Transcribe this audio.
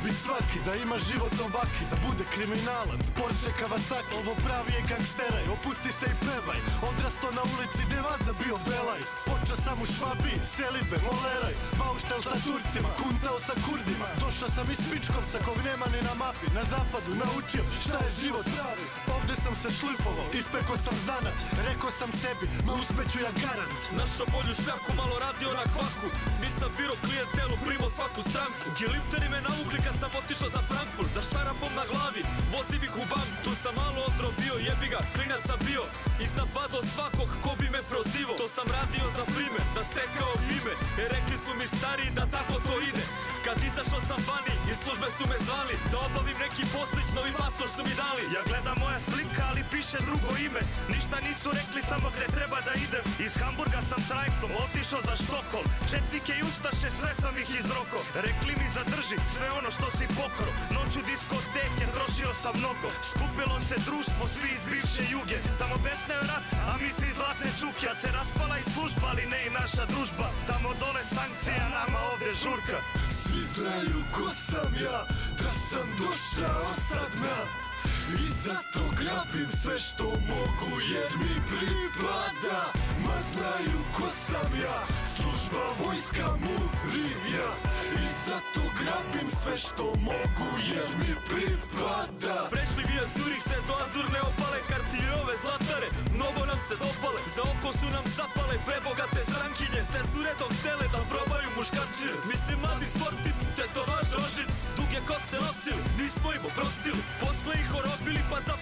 bit svaki, da ima život ovaki, da bude kriminalac, Porsche Kawasaki. Ovo pravi je gangsteraj, opusti se i pevaj. Odrasto na ulici gdje vazda bio belaj. Počeo sam u Švabiji, selidbe, moleraj. Bauštel sa Turcima, kuntao sa Kurdima. Došao sam iz Pičkovca kog nema ni na mapi. Na zapadu naučio šta je život pravi. Ovdje sam se šlifovao, ispekao sam zanat. Rekao sam sebi, ma uspeću ja garant. Našao bolju šljaku, malo radio na kvaku. Nisam biro klijentelu, primo svaku stranku. Gilipteri me navukli kad sam otišao za Frankfurt. Da s čarapom na glavi, vozim ih u banku. Tu sam malo odrobio, jebi ga, klinac sam bio. Iznapado svakog ko bi me prozivao. To sam radio za primer, da stekao ime. Rekli su mi stariji da tako to ide. Kad izašao sam vani, iz službe su me zvali. Da obavim neki poslić, novi pasoš su mi dali. Ja gledam moja slika, ali piše drugo ime. Ništa nisu rekli, samo gde treba da idem. Iz Hamburga sam trajektom otišao za Štokholm. Četnike i ustaše, sve sam ih izroko. Rekli mi zadrži sve ono što si pokro. Noću diskoteke, trošio sam mnogo. Skupilo se društvo, svi iz bivše Juge. Tamo besneo rat, a mi svi zlatne čuke. Kad se raspala i služba, ali ne i naša družba. Tamo dole sankcija, nama ovde žurka. Svi znaju ko sam ja, da sam došao sad na. I zato grabim sve što mogu jer mi pripada. Ma znaju ko sam ja, služba, vojska, murija. I zato grabim sve što mogu jer mi pripada. Prešli via Zurich se do azurne opale. Kartirove zlatare, mnogo nam se dopale. Za oko su nam zapale prebogate strankinje. Sve su redom htele da probaju muškarčine. Mi si mladi sportisti, tetovaže ožic. Duge kose nosili, nismo im oprostili. Posle ih orobili pa za